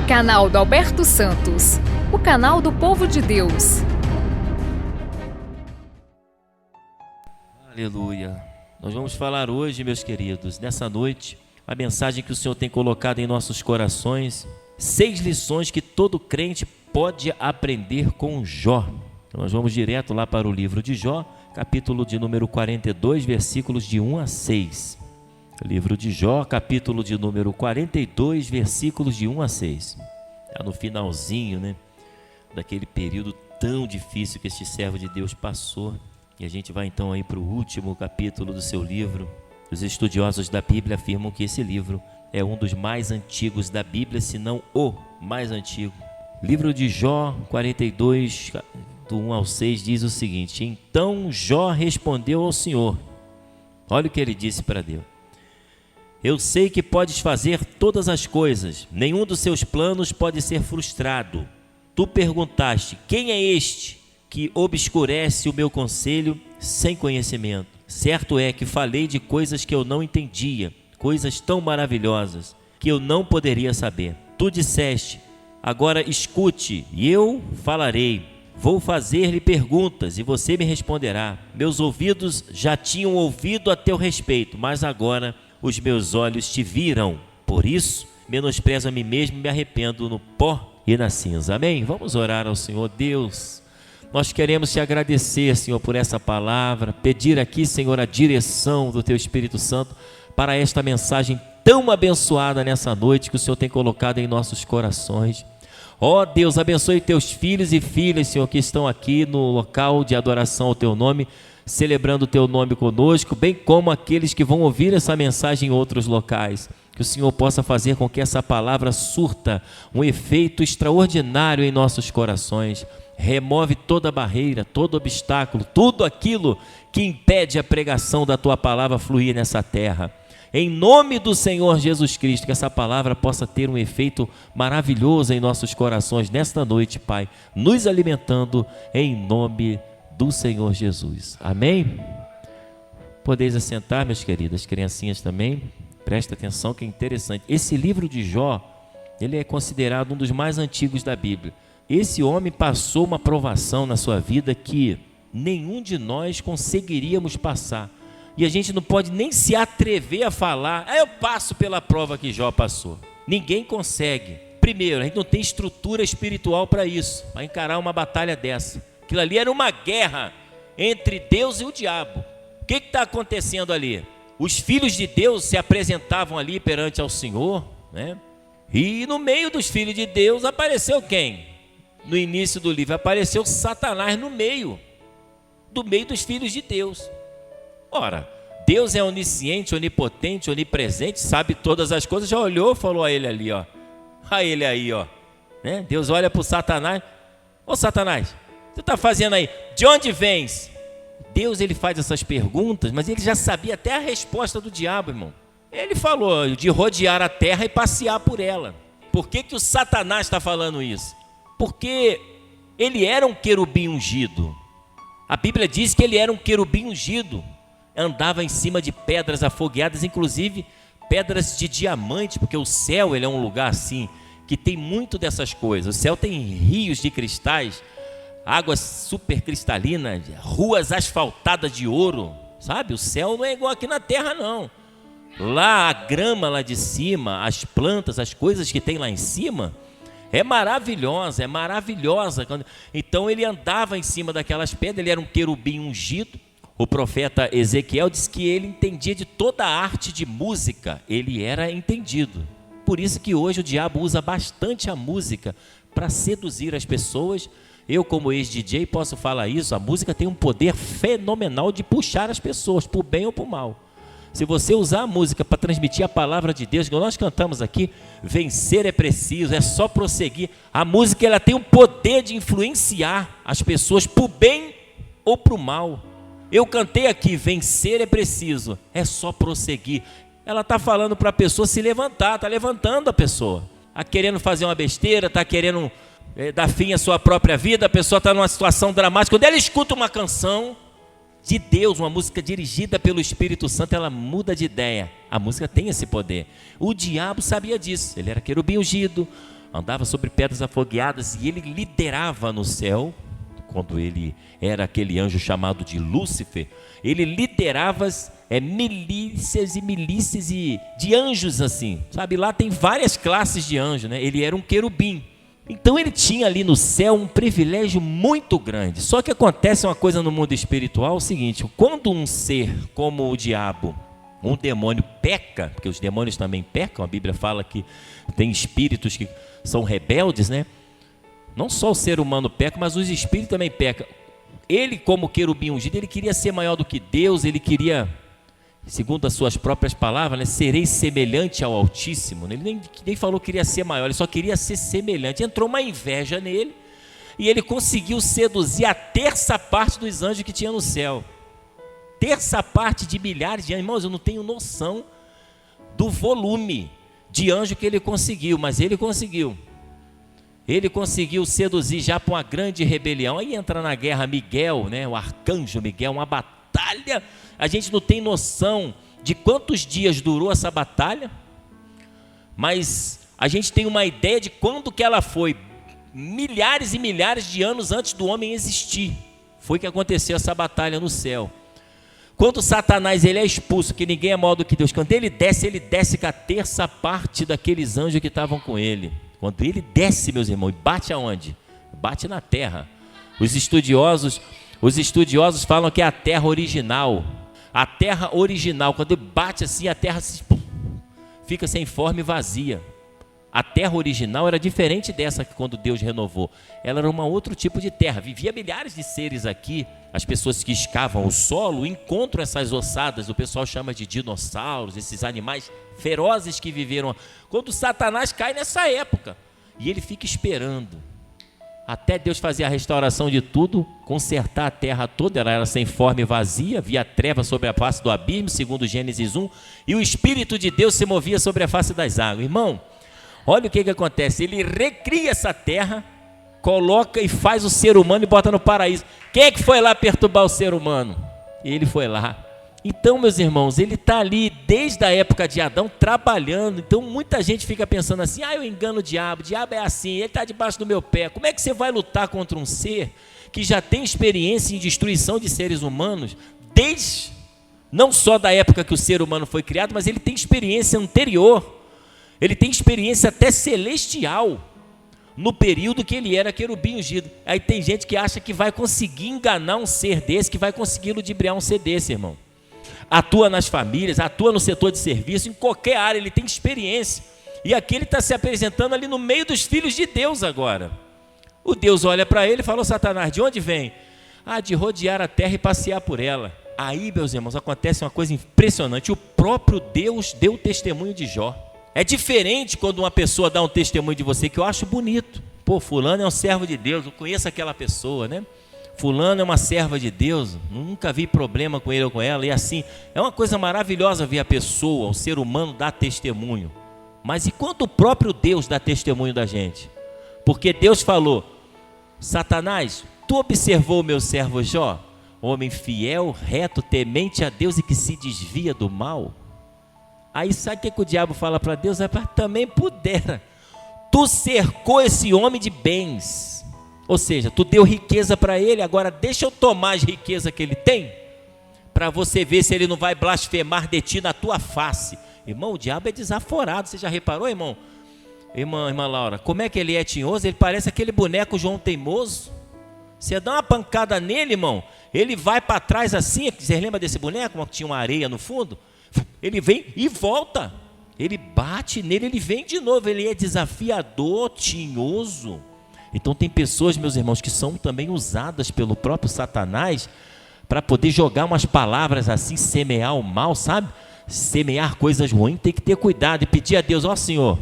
Canal do Alberto Santos, o canal do povo de Deus. Aleluia. Nós vamos falar hoje, meus queridos, nessa noite, a mensagem que o Senhor tem colocado em nossos corações, 6 lições que todo crente pode aprender com Jó. Então, nós vamos direto lá para o livro de Jó, capítulo de número 42, versículos de 1 a 6. Livro de Jó, capítulo de número 42, versículos de 1 a 6. É no finalzinho, né, daquele período tão difícil que este servo de Deus passou. E a gente vai então aí para o último capítulo do seu livro. Os estudiosos da Bíblia afirmam que esse livro é um dos mais antigos da Bíblia, se não o mais antigo. Livro de Jó 42, do 1 ao 6, diz o seguinte: Então Jó respondeu ao Senhor. Olha o que ele disse para Deus. Eu sei que podes fazer todas as coisas, nenhum dos seus planos pode ser frustrado. Tu perguntaste, quem é este que obscurece o meu conselho sem conhecimento? Certo é que falei de coisas que eu não entendia, coisas tão maravilhosas que eu não poderia saber. Tu disseste, agora escute e eu falarei. Vou fazer-lhe perguntas e você me responderá. Meus ouvidos já tinham ouvido a teu respeito, mas agora os meus olhos te viram. Por isso, menosprezo a mim mesmo e me arrependo no pó e na cinza. Amém? Vamos orar ao Senhor. Deus, nós queremos te agradecer, Senhor, por essa palavra, pedir aqui, Senhor, a direção do teu Espírito Santo para esta mensagem tão abençoada nessa noite que o Senhor tem colocado em nossos corações. Ó Deus, abençoe teus filhos e filhas, Senhor, que estão aqui no local de adoração ao teu nome, celebrando o teu nome conosco, bem como aqueles que vão ouvir essa mensagem em outros locais. Que o Senhor possa fazer com que essa palavra surta um efeito extraordinário em nossos corações. Remove toda barreira, todo obstáculo, tudo aquilo que impede a pregação da tua palavra fluir nessa terra. Em nome do Senhor Jesus Cristo, que essa palavra possa ter um efeito maravilhoso em nossos corações nesta noite, Pai, nos alimentando em nome do Senhor Jesus. Amém? Podeis assentar, meus queridos, criancinhas também. Presta atenção que é interessante. Esse livro de Jó, ele é considerado um dos mais antigos da Bíblia. Esse homem passou uma provação na sua vida que nenhum de nós conseguiríamos passar. E a gente não pode nem se atrever a falar, eu passo pela prova que Jó passou. Ninguém consegue. Primeiro, a gente não tem estrutura espiritual para isso, para encarar uma batalha dessa. Aquilo ali era uma guerra entre Deus e o diabo. O que está acontecendo ali? Os filhos de Deus se apresentavam ali perante ao Senhor, né? E no meio dos filhos de Deus apareceu quem? No início do livro apareceu Satanás no meio dos filhos de Deus. Ora, Deus é onisciente, onipotente, onipresente, sabe todas as coisas. Já olhou e falou a ele ali, ó. A ele aí, ó. Né? Deus olha para o Satanás. Ô Satanás, tu está fazendo aí? De onde vens? Deus, ele faz essas perguntas, mas ele já sabia até a resposta do diabo, irmão. Ele falou de rodear a terra e passear por ela. Por que que o Satanás está falando isso? Porque ele era um querubim ungido. A Bíblia diz que ele era um querubim ungido. Andava em cima de pedras afogueadas, inclusive pedras de diamante, porque o céu, ele é um lugar assim, que tem muito dessas coisas. O céu tem rios de cristais, águas super cristalinas, ruas asfaltadas de ouro, sabe? O céu não é igual aqui na terra, não. Lá a grama lá de cima, as plantas, as coisas que tem lá em cima, é maravilhosa, é maravilhosa. Então ele andava em cima daquelas pedras, ele era um querubim ungido. O profeta Ezequiel disse que ele entendia de toda a arte de música, ele era entendido. Por isso que hoje o diabo usa bastante a música para seduzir as pessoas. Eu, como ex-DJ, posso falar isso. A música tem um poder fenomenal de puxar as pessoas, por bem ou por mal. Se você usar a música para transmitir a palavra de Deus, que nós cantamos aqui, vencer é preciso, é só prosseguir. A música, ela tem um poder de influenciar as pessoas por bem ou por mal. Eu cantei aqui, vencer é preciso, é só prosseguir. Ela está falando para a pessoa se levantar, está levantando a pessoa. Está querendo fazer uma besteira, está querendo dar fim à sua própria vida, a pessoa está numa situação dramática. Quando ela escuta uma canção de Deus, uma música dirigida pelo Espírito Santo, ela muda de ideia. A música tem esse poder. O diabo sabia disso, ele era querubim ungido, andava sobre pedras afogueadas e ele liderava no céu. Quando ele era aquele anjo chamado de Lúcifer, ele liderava milícias e milícias de anjos assim, sabe? Lá tem várias classes de anjos, né? Ele era um querubim. Então ele tinha ali no céu um privilégio muito grande. Só que acontece uma coisa no mundo espiritual, o seguinte: quando um ser como o diabo, um demônio peca, porque os demônios também pecam, a Bíblia fala que tem espíritos que são rebeldes, né? Não só o ser humano peca, mas os espíritos também pecam. Ele, como querubim ungido, ele queria ser maior do que Deus, ele queria, segundo as suas próprias palavras, né, serei semelhante ao Altíssimo. Ele nem falou que queria ser maior, ele só queria ser semelhante. Entrou uma inveja nele e ele conseguiu seduzir a terça parte dos anjos que tinha no céu. Terça parte de milhares de anjos. Irmãos, eu não tenho noção do volume de anjo que ele conseguiu, mas ele conseguiu. Ele conseguiu seduzir já para uma grande rebelião. Aí entra na guerra Miguel, né, o arcanjo Miguel, uma batalha. A gente não tem noção de quantos dias durou essa batalha, mas a gente tem uma ideia de quando que ela foi. Milhares e milhares de anos antes do homem existir. Foi que aconteceu essa batalha no céu. Quando Satanás ele é expulso, que ninguém é maior do que Deus, quando ele desce com a terça parte daqueles anjos que estavam com ele. Quando ele desce, meus irmãos, e bate aonde? Bate na terra. Os estudiosos falam que é a terra original. A terra original, quando ele bate assim, a terra fica sem forma e vazia. A terra original era diferente dessa que quando Deus renovou. Ela era um outro tipo de terra. Vivia milhares de seres aqui. As pessoas que escavam o solo encontram essas ossadas. O pessoal chama de dinossauros, esses animais ferozes que viveram. Quando Satanás cai nessa época. E ele fica esperando. Até Deus fazer a restauração de tudo, consertar a terra toda. Ela era sem forma e vazia. Havia treva sobre a face do abismo, segundo Gênesis 1. E o Espírito de Deus se movia sobre a face das águas. Irmão, olha o que acontece, ele recria essa terra, coloca e faz o ser humano e bota no paraíso. Quem é que foi lá perturbar o ser humano? Ele foi lá. Então, meus irmãos, ele está ali desde a época de Adão trabalhando. Então muita gente fica pensando assim: eu engano o diabo é assim, ele está debaixo do meu pé. Como é que você vai lutar contra um ser que já tem experiência em destruição de seres humanos, desde não só da época que o ser humano foi criado, mas ele tem experiência anterior. Ele tem experiência até celestial, no período que ele era querubim ungido. Aí tem gente que acha que vai conseguir enganar um ser desse, que vai conseguir ludibriar um ser desse, irmão. Atua nas famílias, atua no setor de serviço, em qualquer área, ele tem experiência. E aqui ele está se apresentando ali no meio dos filhos de Deus agora. O Deus olha para ele e falou: Satanás, de onde vem? De rodear a terra e passear por ela. Aí, meus irmãos, acontece uma coisa impressionante. O próprio Deus deu testemunho de Jó. É diferente quando uma pessoa dá um testemunho de você, que eu acho bonito. Pô, fulano é um servo de Deus, eu conheço aquela pessoa, né? Fulano é uma serva de Deus, nunca vi problema com ele ou com ela. E assim, é uma coisa maravilhosa ver a pessoa, o ser humano dar testemunho. Mas e quando o próprio Deus dá testemunho da gente? Porque Deus falou: Satanás, tu observou o meu servo Jó? Homem fiel, reto, temente a Deus e que se desvia do mal. Aí sabe o que o diabo fala para Deus? Também pudera. Tu cercou esse homem de bens. Ou seja, tu deu riqueza para ele, agora deixa eu tomar as riquezas que ele tem, para você ver se ele não vai blasfemar de ti na tua face. Irmão, o diabo é desaforado, você já reparou, irmão? Irmã Laura, como é que ele é tinhoso? Ele parece aquele boneco João Teimoso. Você dá uma pancada nele, irmão, ele vai para trás assim. Você lembra desse boneco, que tinha uma areia no fundo? Ele vem e volta. Ele bate nele, ele vem de novo. Ele é desafiador, tinhoso. Então tem pessoas, meus irmãos, que são também usadas pelo próprio Satanás para poder jogar umas palavras assim, semear o mal, sabe? Semear coisas ruins. Tem que ter cuidado e pedir a Deus: Senhor,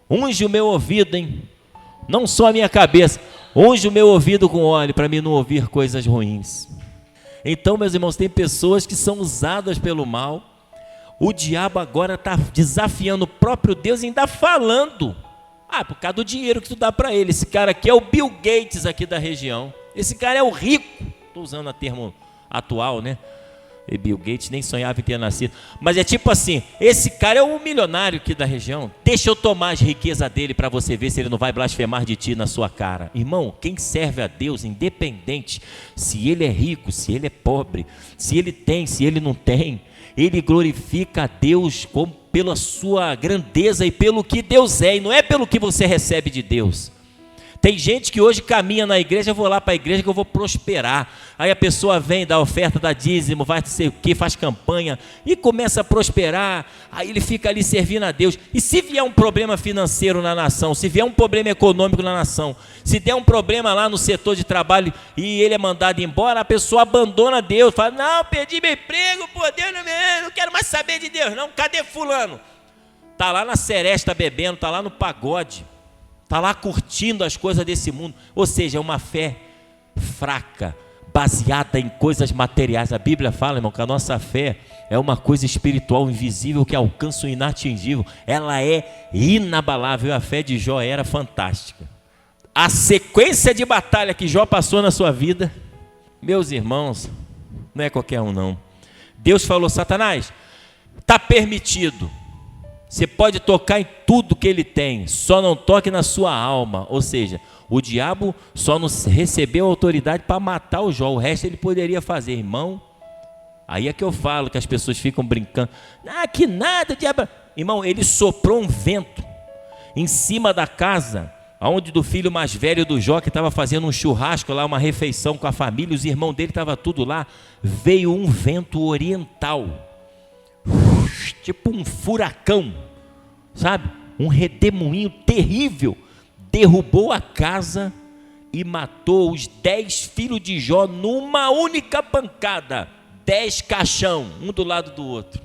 unge o meu ouvido, hein? Não só a minha cabeça, unge o meu ouvido com óleo para mim não ouvir coisas ruins. Então, meus irmãos, tem pessoas que são usadas pelo mal. O diabo agora está desafiando o próprio Deus e ainda falando: por causa do dinheiro que tu dá para ele. Esse cara aqui é o Bill Gates aqui da região. Esse cara é o rico. Estou usando o termo atual, né? E Bill Gates nem sonhava em ter nascido. Mas é tipo assim, esse cara é o milionário aqui da região. Deixa eu tomar as riquezas dele para você ver se ele não vai blasfemar de ti na sua cara. Irmão, quem serve a Deus, independente se ele é rico, se ele é pobre, se ele tem, se ele não tem, ele glorifica a Deus pela sua grandeza e pelo que Deus é, e não é pelo que você recebe de Deus. Tem gente que hoje caminha na igreja, eu vou lá para a igreja que eu vou prosperar. Aí a pessoa vem, dá oferta, dá dízimo, vai não sei o que, faz campanha e começa a prosperar. Aí ele fica ali servindo a Deus. E se vier um problema financeiro na nação, se vier um problema econômico na nação, se der um problema lá no setor de trabalho e ele é mandado embora, a pessoa abandona Deus, fala, não, perdi meu emprego, pô, Deus não quero mais saber de Deus não, cadê fulano? Está lá na seresta bebendo, está lá no pagode. Está lá curtindo as coisas desse mundo. Ou seja, é uma fé fraca, baseada em coisas materiais. A Bíblia fala, irmão, que a nossa fé é uma coisa espiritual invisível que alcança o inatingível. Ela é inabalável. A fé de Jó era fantástica. A sequência de batalha que Jó passou na sua vida, meus irmãos, não é qualquer um não. Deus falou, Satanás, está permitido. Você pode tocar em tudo que ele tem, só não toque na sua alma. Ou seja, o diabo só não recebeu autoridade para matar o Jó, o resto ele poderia fazer, irmão. Aí é que eu falo que as pessoas ficam brincando. Ah, que nada, diabo. Irmão, ele soprou um vento em cima da casa, onde do filho mais velho do Jó, que estava fazendo um churrasco lá, uma refeição com a família, os irmãos dele estavam tudo lá, veio um vento oriental. Tipo um furacão, sabe? Um redemoinho terrível, derrubou a casa e matou os 10 filhos de Jó numa única pancada, 10 caixão, um do lado do outro.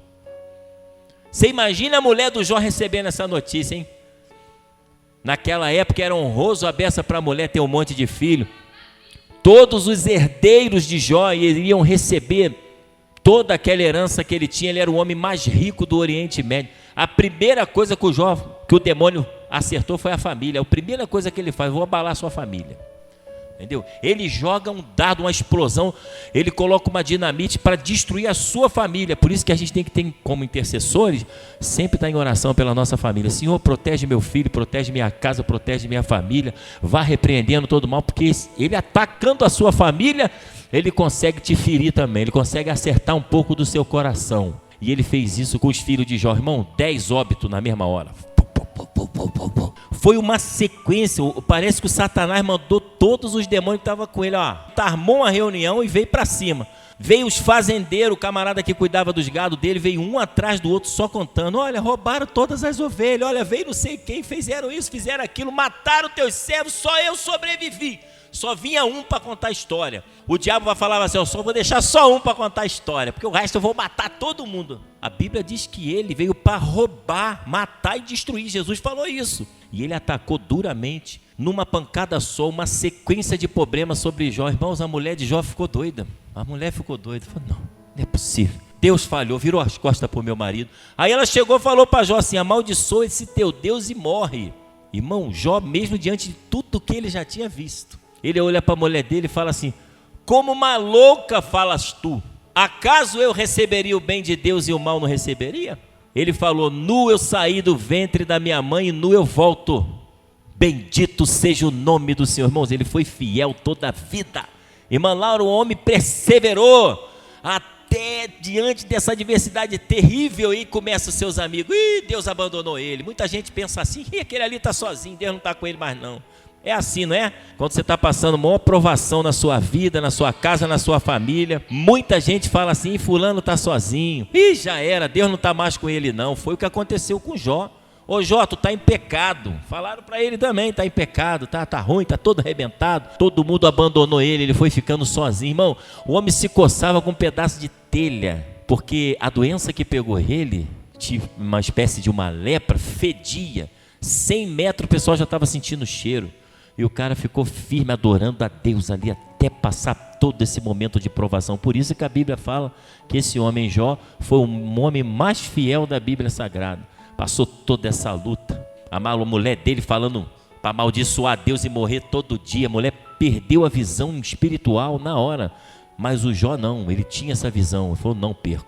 Você imagina a mulher do Jó recebendo essa notícia, hein? Naquela época era honroso a beça para a mulher ter um monte de filho. Todos os herdeiros de Jó iriam receber toda aquela herança que ele tinha. Ele era o homem mais rico do Oriente Médio. A primeira coisa que o demônio acertou foi a família. A primeira coisa que ele faz, vou abalar a sua família. Entendeu? Ele joga um dardo, uma explosão, ele coloca uma dinamite para destruir a sua família. Por isso que a gente tem que ter como intercessores, sempre estar em oração pela nossa família. Senhor, protege meu filho, protege minha casa, protege minha família. Vá repreendendo todo mal, porque ele atacando a sua família, ele consegue te ferir também, ele consegue acertar um pouco do seu coração. E ele fez isso com os filhos de Jó, irmão, 10 óbitos na mesma hora. Foi uma sequência, parece que o Satanás mandou todos os demônios que estavam com ele, ó, armou uma reunião e veio para cima. Veio os fazendeiros, o camarada que cuidava dos gados dele, veio um atrás do outro só contando, olha, roubaram todas as ovelhas, olha, veio não sei quem, fizeram isso, fizeram aquilo, mataram teus servos, só eu sobrevivi. Só vinha um para contar a história. O diabo vai falar assim, eu só vou deixar só um para contar a história, porque o resto eu vou matar todo mundo. A Bíblia diz que ele veio para roubar, matar e destruir. Jesus falou isso. E ele atacou duramente, numa pancada só, uma sequência de problemas sobre Jó. Irmãos, a mulher de Jó ficou doida. A mulher ficou doida. Falou, não é possível. Deus falhou, virou as costas para o meu marido. Aí ela chegou e falou para Jó assim, amaldiçoa esse teu Deus e morre. Irmão, Jó, mesmo diante de tudo que ele já tinha visto, ele olha para a mulher dele e fala assim, como uma louca falas tu, acaso eu receberia o bem de Deus e o mal não receberia? Ele falou, nu eu saí do ventre da minha mãe e nu eu volto, bendito seja o nome do Senhor. Irmãos, ele foi fiel toda a vida. Irmã Laura, o homem perseverou até diante dessa adversidade terrível e começa os seus amigos, Deus abandonou ele. Muita gente pensa assim, aquele ali está sozinho, Deus não está com ele mais não. É assim, não é? Quando você está passando uma provação na sua vida, na sua casa, na sua família, muita gente fala assim, fulano está sozinho. Já era, Deus não está mais com ele não. Foi o que aconteceu com Jó. Ô Jó, tu está em pecado. Falaram para ele também, está em pecado, tá ruim, está todo arrebentado. Todo mundo abandonou ele foi ficando sozinho. Irmão, o homem se coçava com um pedaço de telha, porque a doença que pegou ele, uma espécie de uma lepra, fedia. 100 metros o pessoal já estava sentindo o cheiro. E o cara ficou firme, adorando a Deus ali, até passar todo esse momento de provação. Por isso que a Bíblia fala que esse homem Jó foi o homem mais fiel da Bíblia Sagrada. Passou toda essa luta. A mulher dele falando para amaldiçoar Deus e morrer todo dia. A mulher perdeu a visão espiritual na hora. Mas o Jó não, ele tinha essa visão. Ele falou, não perco.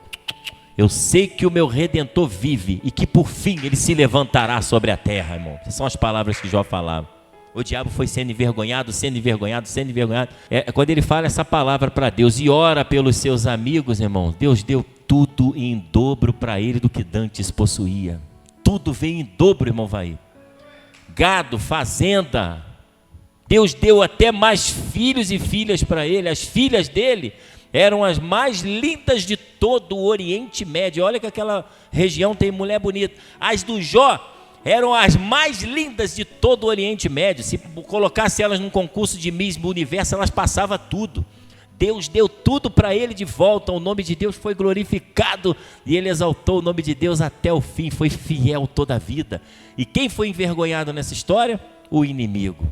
Eu sei que o meu Redentor vive e que por fim ele se levantará sobre a terra, irmão. Essas são as palavras que Jó falava. O diabo foi sendo envergonhado, sendo envergonhado, sendo envergonhado. Quando ele fala essa palavra para Deus e ora pelos seus amigos, irmão, Deus deu tudo em dobro para ele do que dantes possuía. Tudo veio em dobro, irmão, vai. Gado, fazenda. Deus deu até mais filhos e filhas para ele. As filhas dele eram as mais lindas de todo o Oriente Médio. Olha que aquela região tem mulher bonita. As do Jó eram as mais lindas de todo o Oriente Médio. Se colocasse elas num concurso de Miss Universo, elas passavam tudo. Deus deu tudo para ele de volta. O nome de Deus foi glorificado e ele exaltou o nome de Deus até o fim. Foi fiel toda a vida. E quem foi envergonhado nessa história? O inimigo,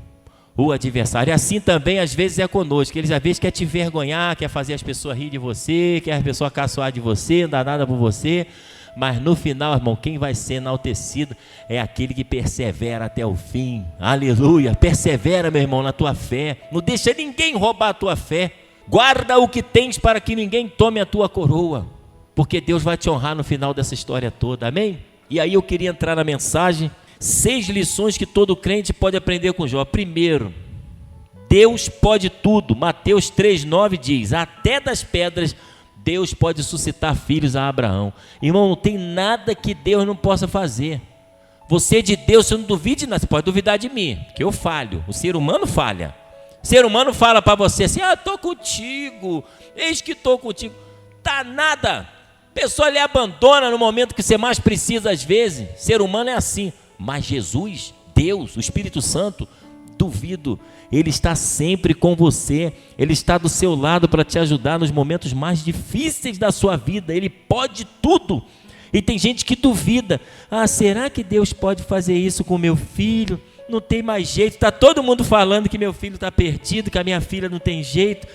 o adversário. E assim também às vezes é conosco. Ele às vezes quer te envergonhar, quer fazer as pessoas rir de você, quer as pessoas caçoar de você, não dá nada por você. Mas no final, irmão, quem vai ser enaltecido é aquele que persevera até o fim. Aleluia, persevera, meu irmão, na tua fé. Não deixa ninguém roubar a tua fé. Guarda o que tens para que ninguém tome a tua coroa, porque Deus vai te honrar no final dessa história toda, amém? E aí eu queria entrar na mensagem, 6 lições que todo crente pode aprender com Jó. Primeiro, Deus pode tudo. Mateus 3,9 diz, até das pedras Deus pode suscitar filhos a Abraão. Irmão, não tem nada que Deus não possa fazer. Você de Deus, você não duvide nada, você pode duvidar de mim, que eu falho, o ser humano falha. O ser humano fala para você assim, estou contigo, eis que estou contigo. Tá nada, a pessoa lhe abandona no momento que você mais precisa às vezes. Ser humano é assim, mas Jesus, Deus, o Espírito Santo, duvido, Ele está sempre com você, Ele está do seu lado para te ajudar nos momentos mais difíceis da sua vida. Ele pode tudo. E tem gente que duvida, será que Deus pode fazer isso com meu filho? Não tem mais jeito, está todo mundo falando que meu filho está perdido, que a minha filha não tem jeito.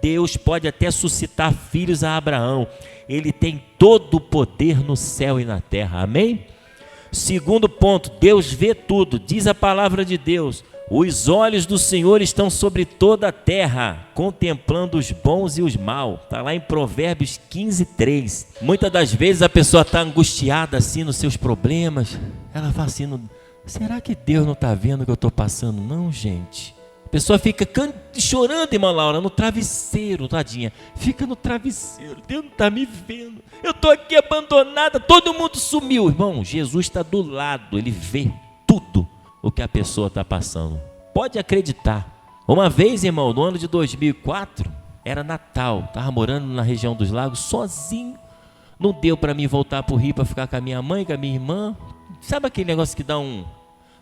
Deus pode até suscitar filhos a Abraão. Ele tem todo o poder no céu e na terra, amém? Segundo ponto, Deus vê tudo, diz a palavra de Deus. Os olhos do Senhor estão sobre toda a terra, contemplando os bons e os maus. Está lá em Provérbios 15:3. Muitas das vezes a pessoa está angustiada assim nos seus problemas. Ela fala assim, será que Deus não está vendo o que eu estou passando? Não, gente. A pessoa fica chorando, irmã Laura, no travesseiro, tadinha. Fica no travesseiro, Deus não está me vendo. Eu estou aqui abandonada, todo mundo sumiu. Irmão, Jesus está do lado, Ele vê tudo o que a pessoa está passando. Pode acreditar. Uma vez, irmão, no ano de 2004, era Natal, estava morando na região dos lagos, sozinho. Não deu para mim voltar para o Rio para ficar com a minha mãe, com a minha irmã. Sabe aquele negócio que dá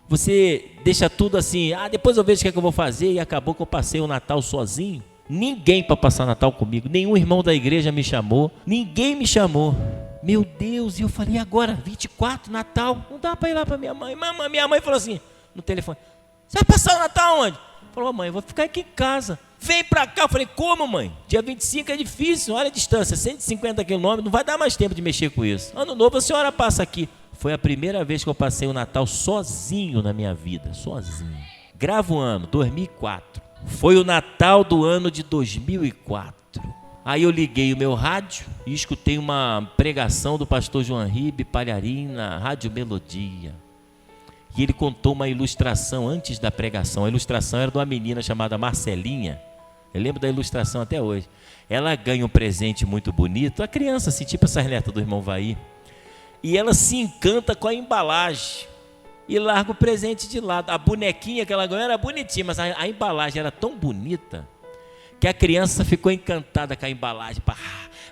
você deixa tudo assim, depois eu vejo o que é que eu vou fazer, e acabou que eu passei o Natal sozinho. Ninguém para passar Natal comigo, nenhum irmão da igreja me chamou, ninguém me chamou. Meu Deus, e eu falei, agora, 24, Natal, não dá para ir lá para minha mãe. Minha mãe falou assim, no telefone, você vai passar o Natal onde? Falou, mãe, eu vou ficar aqui em casa. Vem para cá. Eu falei, como, mãe? Dia 25 é difícil, olha a distância, 150 quilômetros, não vai dar mais tempo de mexer com isso. Ano novo a senhora passa aqui. Foi a primeira vez que eu passei o Natal sozinho na minha vida, sozinho. Grava o ano, 2004. Foi o Natal do ano de 2004. Aí eu liguei o meu rádio e escutei uma pregação do pastor João Ribe Palharim na Rádio Melodia. E ele contou uma ilustração antes da pregação. A ilustração era de uma menina chamada Marcelinha. Eu lembro da ilustração até hoje. Ela ganha um presente muito bonito. A criança, assim, tipo essa neta do irmão Vaí. E ela se encanta com a embalagem. E larga o presente de lado. A bonequinha que ela ganhou era bonitinha, mas a embalagem era tão bonita que a criança ficou encantada com a embalagem,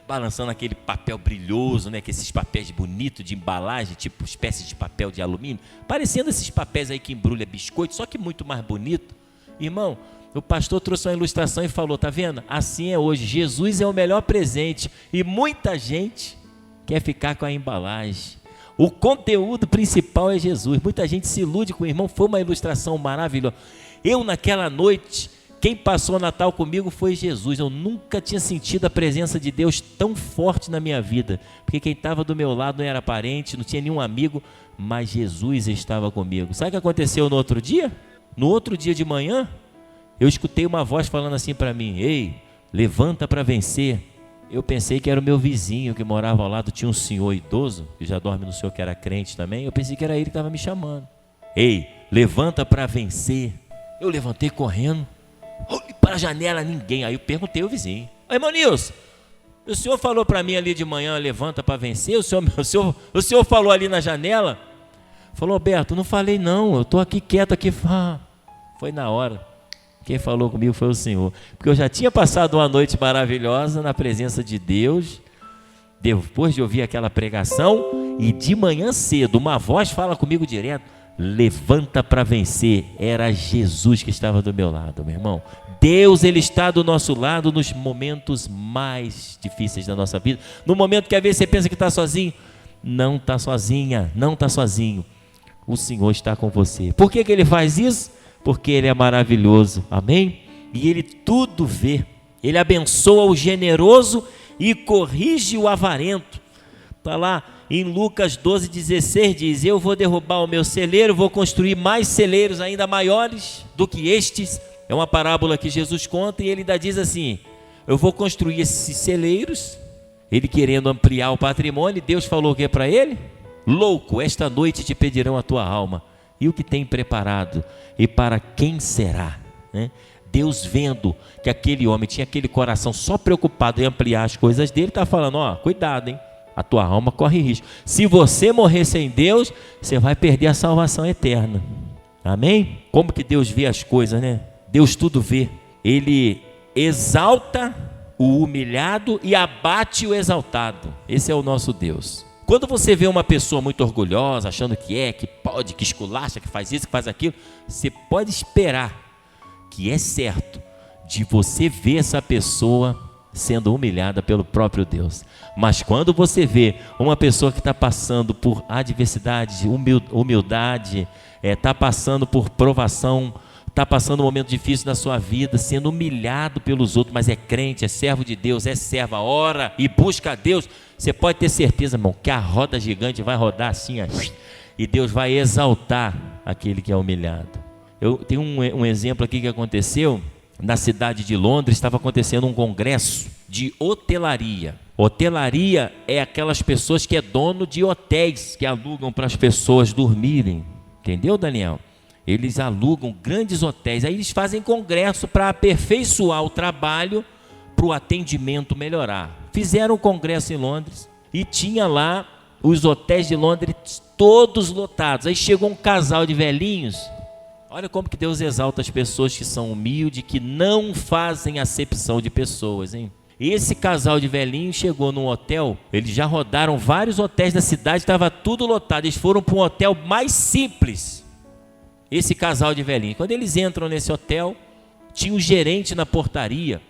balançando aquele papel brilhoso, né? Que esses papéis bonitos de embalagem, tipo espécie de papel de alumínio, parecendo esses papéis aí que embrulha biscoito, só que muito mais bonito. Irmão, o pastor trouxe uma ilustração e falou, tá vendo? Assim é hoje, Jesus é o melhor presente e muita gente quer ficar com a embalagem. O conteúdo principal é Jesus. Muita gente se ilude com o irmão. Foi uma ilustração maravilhosa. Eu naquela noite, quem passou o Natal comigo foi Jesus. Eu nunca tinha sentido a presença de Deus tão forte na minha vida, porque quem estava do meu lado não era parente, não tinha nenhum amigo, mas Jesus estava comigo. Sabe o que aconteceu no outro dia? No outro dia de manhã, eu escutei uma voz falando assim para mim, ei, levanta para vencer. Eu pensei que era o meu vizinho que morava ao lado, tinha um senhor idoso, que já dorme no senhor, que era crente também. Eu pensei que era ele que estava me chamando. Ei, levanta para vencer. Eu levantei correndo, olhei para a janela, ninguém. Aí eu perguntei ao vizinho: "Ô, irmão Nilson, o senhor falou para mim ali de manhã, levanta para vencer? O senhor falou ali na janela?" Falou: "Alberto, não falei não, eu estou aqui quieto aqui." Foi na hora. Quem falou comigo foi o Senhor, porque eu já tinha passado uma noite maravilhosa na presença de Deus, depois de ouvir aquela pregação, e de manhã cedo uma voz fala comigo direto: levanta para vencer. Era Jesus que estava do meu lado, meu irmão. Deus, Ele está do nosso lado nos momentos mais difíceis da nossa vida. No momento que às vezes você pensa que está sozinho, não está sozinha, não está sozinho. O Senhor está com você. Por que Ele faz isso? Porque Ele é maravilhoso, amém? E Ele tudo vê. Ele abençoa o generoso e corrige o avarento. Está lá em Lucas 12,16, diz: eu vou derrubar o meu celeiro, vou construir mais celeiros ainda maiores do que estes. É uma parábola que Jesus conta, e ele ainda diz assim: eu vou construir esses celeiros. Ele querendo ampliar o patrimônio, Deus falou o que para ele? Louco, esta noite te pedirão a tua alma. E o que tem preparado? E para quem será? Né? Deus, vendo que aquele homem tinha aquele coração só preocupado em ampliar as coisas dele, está falando: ó, cuidado, hein? A tua alma corre risco. Se você morrer sem Deus, você vai perder a salvação eterna. Amém? Como que Deus vê as coisas, né? Deus tudo vê. Ele exalta o humilhado e abate o exaltado. Esse é o nosso Deus. Quando você vê uma pessoa muito orgulhosa, achando que pode, que esculacha, que faz isso, que faz aquilo, você pode esperar que é certo de você ver essa pessoa sendo humilhada pelo próprio Deus. Mas quando você vê uma pessoa que está passando por adversidade, humildade, está passando por provação, está passando um momento difícil na sua vida, sendo humilhado pelos outros, mas é crente, é servo de Deus, é serva, ora e busca a Deus, você pode ter certeza, irmão, que a roda gigante vai rodar assim, e Deus vai exaltar aquele que é humilhado. Eu tenho um exemplo aqui que aconteceu na cidade de Londres. Estava acontecendo um congresso de hotelaria. Hotelaria é aquelas pessoas que é dono de hotéis, que alugam para as pessoas dormirem. Entendeu, Daniel? Eles alugam grandes hotéis, aí eles fazem congresso para aperfeiçoar o trabalho, para o atendimento melhorar. Fizeram um congresso em Londres e tinha lá os hotéis de Londres todos lotados. Aí chegou um casal de velhinhos. Olha como que Deus exalta as pessoas que são humildes, que não fazem acepção de pessoas, hein? Esse casal de velhinhos chegou num hotel, eles já rodaram vários hotéis da cidade, estava tudo lotado, eles foram para um hotel mais simples. Esse casal de velhinhos, quando eles entram nesse hotel, tinha um gerente na portaria,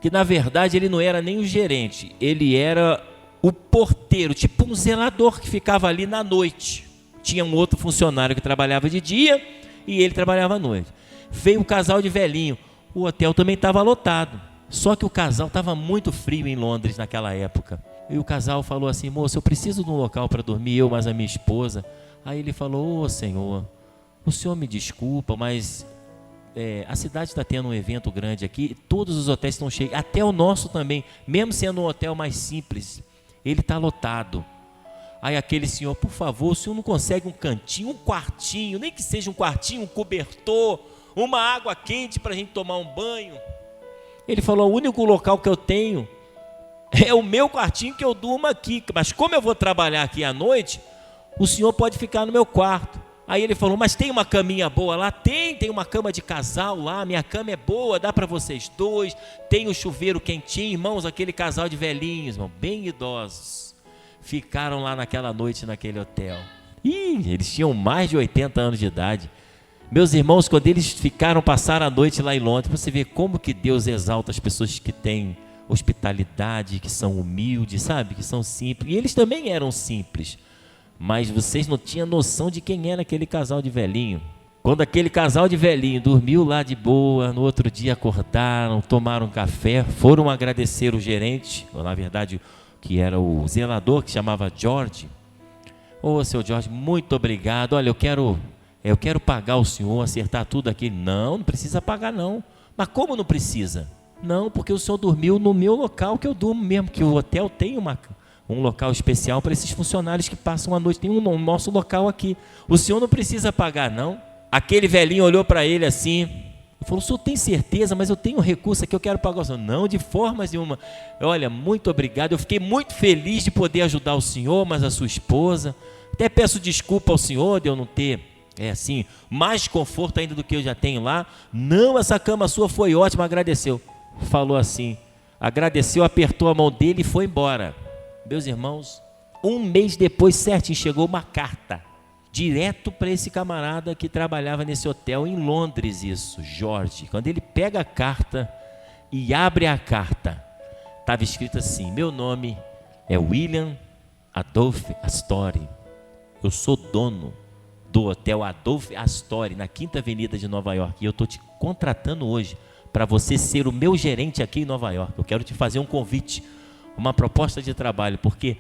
que na verdade ele não era nem o gerente, ele era o porteiro, tipo um zelador que ficava ali na noite. Tinha um outro funcionário que trabalhava de dia e ele trabalhava à noite. Veio um casal de velhinho, o hotel também estava lotado, só que o casal estava muito frio em Londres naquela época. E o casal falou assim: moço, eu preciso de um local para dormir, eu mais a minha esposa. Aí ele falou: ô Senhor, o senhor me desculpa, mas a cidade está tendo um evento grande aqui, todos os hotéis estão cheios, até o nosso também, mesmo sendo um hotel mais simples, ele está lotado. Aí aquele senhor: por favor, o senhor não consegue um cantinho, um quartinho, nem que seja um quartinho, um cobertor, uma água quente para a gente tomar um banho? Ele falou: o único local que eu tenho é o meu quartinho, que eu durmo aqui, mas como eu vou trabalhar aqui à noite, o senhor pode ficar no meu quarto. Aí ele falou: mas tem uma caminha boa lá? Tem uma cama de casal lá, minha cama é boa, dá para vocês dois, tem o chuveiro quentinho. Irmãos, aquele casal de velhinhos, irmão, bem idosos, ficaram lá naquela noite naquele hotel. Eles tinham mais de 80 anos de idade. Meus irmãos, quando eles passaram a noite lá em Londres, você vê como que Deus exalta as pessoas que têm hospitalidade, que são humildes, sabe? Que são simples. E eles também eram simples. Mas vocês não tinham noção de quem era aquele casal de velhinho. Quando aquele casal de velhinho dormiu lá de boa, no outro dia acordaram, tomaram um café, foram agradecer o gerente, ou na verdade que era o zelador, que chamava George. Ô, seu George, muito obrigado. Olha, eu quero pagar o senhor, acertar tudo aqui. Não precisa pagar não. Mas como não precisa? Não, porque o senhor dormiu no meu local que eu durmo mesmo, que o hotel tem um local especial para esses funcionários que passam a noite. Tem um nosso local aqui. O senhor não precisa pagar, não. Aquele velhinho olhou para ele assim e falou: o senhor tem certeza? Mas eu tenho um recurso aqui, eu quero pagar o senhor. Não, de forma nenhuma. Olha, muito obrigado. Eu fiquei muito feliz de poder ajudar o senhor, mas a sua esposa. Até peço desculpa ao senhor de eu não ter, mais conforto ainda do que eu já tenho lá. Não, essa cama sua foi ótima, agradeceu. Falou assim, agradeceu, apertou a mão dele e foi embora. Meus irmãos, um mês depois, certinho, chegou uma carta direto para esse camarada que trabalhava nesse hotel em Londres, isso, Jorge. Quando ele pega a carta e abre a carta, estava escrito assim: meu nome é William Adolph Astori, eu sou dono do hotel Adolph Astori na 5ª Avenida de Nova York, e eu estou te contratando hoje para você ser o meu gerente aqui em Nova York. Eu quero te fazer um convite, uma proposta de trabalho, porque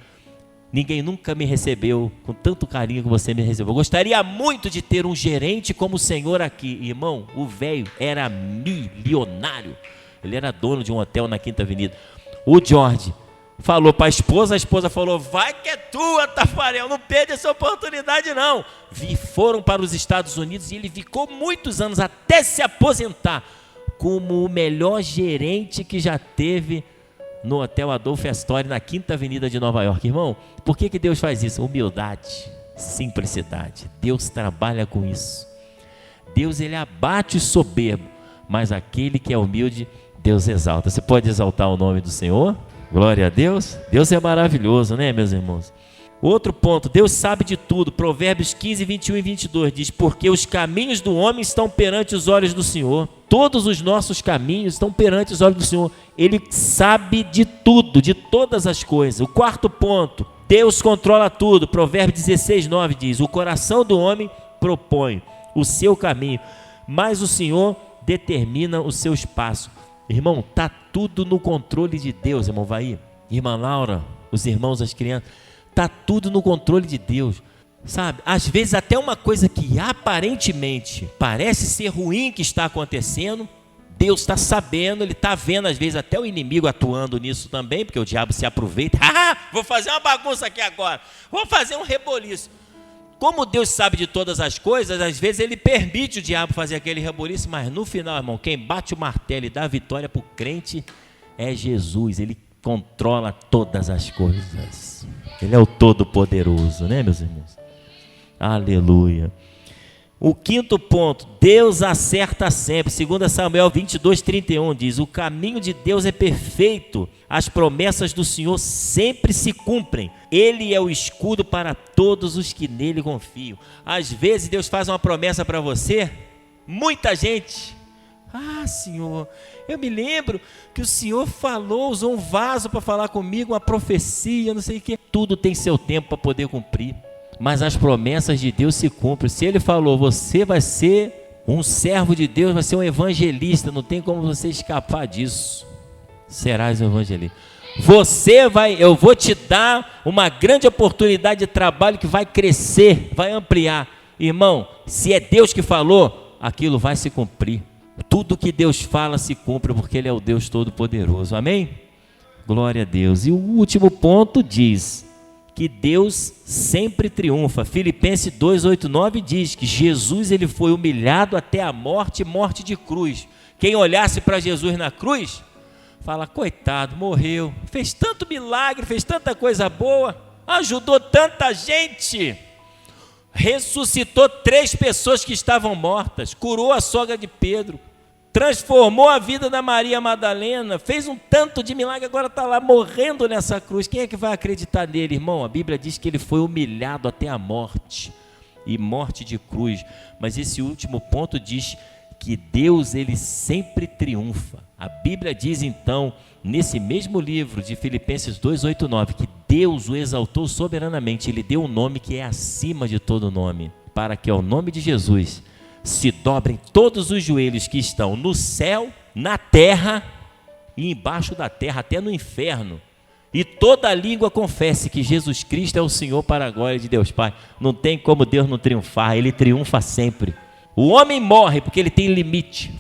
ninguém nunca me recebeu com tanto carinho que você me recebeu. Eu gostaria muito de ter um gerente como o senhor aqui. Irmão, o velho era milionário. Ele era dono de um hotel na 5ª Avenida. O Jorge falou para a esposa falou: vai que é tua, Tafarel, não perde essa oportunidade não. Foram para os Estados Unidos e ele ficou muitos anos até se aposentar como o melhor gerente que já teve no Hotel Adolph Astori, na 5ª Avenida de Nova York. Irmão, por que Deus faz isso? Humildade, simplicidade. Deus trabalha com isso. Deus, ele abate o soberbo, mas aquele que é humilde, Deus exalta. Você pode exaltar o nome do Senhor? Glória a Deus. Deus é maravilhoso, né, meus irmãos? Outro ponto, Deus sabe de tudo. Provérbios 15, 21 e 22 diz: porque os caminhos do homem estão perante os olhos do Senhor. Todos os nossos caminhos estão perante os olhos do Senhor. Ele sabe de tudo, de todas as coisas. O quarto ponto, Deus controla tudo. Provérbios 16, 9 diz: o coração do homem propõe o seu caminho, mas o Senhor determina os seus passos. Irmão, está tudo no controle de Deus, irmão Vaí, irmã Laura, os irmãos, as crianças. Está tudo no controle de Deus, sabe? Às vezes até uma coisa que aparentemente parece ser ruim que está acontecendo, Deus está sabendo, Ele está vendo, às vezes até o inimigo atuando nisso também, porque o diabo se aproveita. Vou fazer uma bagunça aqui agora, vou fazer um reboliço. Como Deus sabe de todas as coisas, às vezes Ele permite o diabo fazer aquele reboliço, mas no final, irmão, quem bate o martelo e dá a vitória para o crente é Jesus. Ele controla todas as coisas. Ele é o Todo-Poderoso, né, meus irmãos? Aleluia. O quinto ponto, Deus acerta sempre. 2 Samuel 22, 31 diz: o caminho de Deus é perfeito, as promessas do Senhor sempre se cumprem. Ele é o escudo para todos os que nele confiam. Às vezes Deus faz uma promessa para você, muita gente: Senhor, eu me lembro que o Senhor falou, usou um vaso para falar comigo, uma profecia, não sei o que. Tudo tem seu tempo para poder cumprir, mas as promessas de Deus se cumprem. Se Ele falou, você vai ser um servo de Deus, vai ser um evangelista, não tem como você escapar disso. Serás um evangelista. Eu vou te dar uma grande oportunidade de trabalho que vai crescer, vai ampliar. Irmão, se é Deus que falou, aquilo vai se cumprir. Tudo que Deus fala se cumpre, porque Ele é o Deus Todo-Poderoso. Amém? Glória a Deus. E o último ponto diz que Deus sempre triunfa. Filipenses 2, 8, 9 diz que Jesus, ele foi humilhado até a morte, morte de cruz. Quem olhasse para Jesus na cruz, fala: coitado, morreu, fez tanto milagre, fez tanta coisa boa, ajudou tanta gente, ressuscitou 3 pessoas que estavam mortas, curou a sogra de Pedro, transformou a vida da Maria Madalena, fez um tanto de milagre, agora está lá morrendo nessa cruz. Quem é que vai acreditar nele, irmão? A Bíblia diz que ele foi humilhado até a morte, e morte de cruz. Mas esse último ponto diz que Deus, ele sempre triunfa. A Bíblia diz então, nesse mesmo livro de Filipenses 2, 8, 9, que Deus o exaltou soberanamente. Ele deu um nome que é acima de todo nome, para que ao nome de Jesus se dobrem todos os joelhos que estão no céu, na terra e embaixo da terra, até no inferno, e toda língua confesse que Jesus Cristo é o Senhor, para a glória de Deus Pai. Não tem como Deus não triunfar, Ele triunfa sempre. O homem morre porque ele tem limite,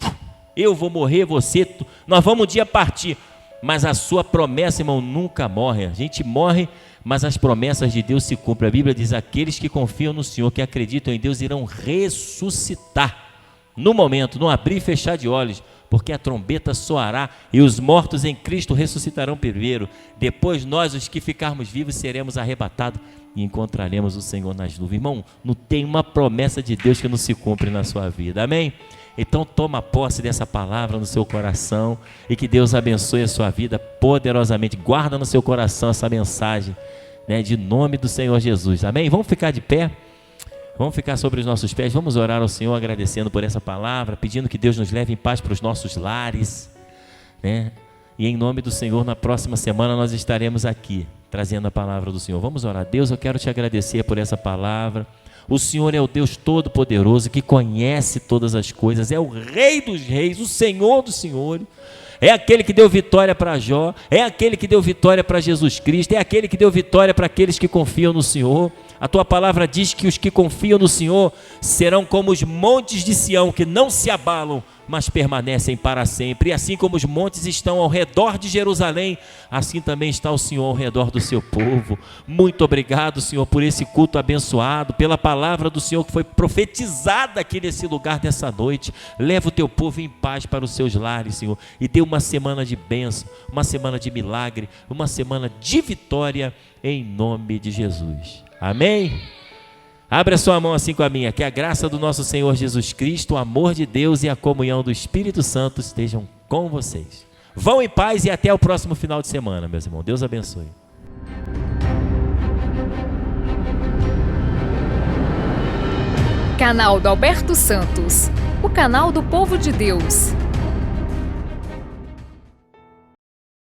eu vou morrer, você, nós vamos um dia partir. Mas a sua promessa, irmão, nunca morre. A gente morre, mas as promessas de Deus se cumprem. A Bíblia diz, aqueles que confiam no Senhor, que acreditam em Deus, irão ressuscitar. No momento, no abrir e fechar de olhos, porque a trombeta soará e os mortos em Cristo ressuscitarão primeiro. Depois nós, os que ficarmos vivos, seremos arrebatados e encontraremos o Senhor nas nuvens. Irmão, não tem uma promessa de Deus que não se cumpre na sua vida, amém? Então toma posse dessa palavra no seu coração e que Deus abençoe a sua vida poderosamente. Guarda no seu coração essa mensagem, né, de nome do Senhor Jesus, amém? Vamos ficar de pé, vamos ficar sobre os nossos pés, vamos orar ao Senhor agradecendo por essa palavra, pedindo que Deus nos leve em paz para os nossos lares, né? E em nome do Senhor, na próxima semana nós estaremos aqui trazendo a palavra do Senhor. Vamos orar. Deus, eu quero te agradecer por essa palavra. O Senhor é o Deus Todo-Poderoso, que conhece todas as coisas, é o Rei dos Reis, o Senhor dos Senhores, é aquele que deu vitória para Jó, é aquele que deu vitória para Jesus Cristo, é aquele que deu vitória para aqueles que confiam no Senhor. A tua palavra diz que os que confiam no Senhor serão como os montes de Sião, que não se abalam, mas permanecem para sempre. E assim como os montes estão ao redor de Jerusalém, assim também está o Senhor ao redor do seu povo. Muito obrigado, Senhor, por esse culto abençoado, pela palavra do Senhor que foi profetizada aqui nesse lugar dessa noite. Leva o teu povo em paz para os seus lares, Senhor, e dê uma semana de bênção, uma semana de milagre, uma semana de vitória, em nome de Jesus. Amém? Abre a sua mão assim com a minha, que a graça do nosso Senhor Jesus Cristo, o amor de Deus e a comunhão do Espírito Santo estejam com vocês. Vão em paz e até o próximo final de semana, meus irmãos. Deus abençoe. Canal do Alberto Santos, o canal do povo de Deus.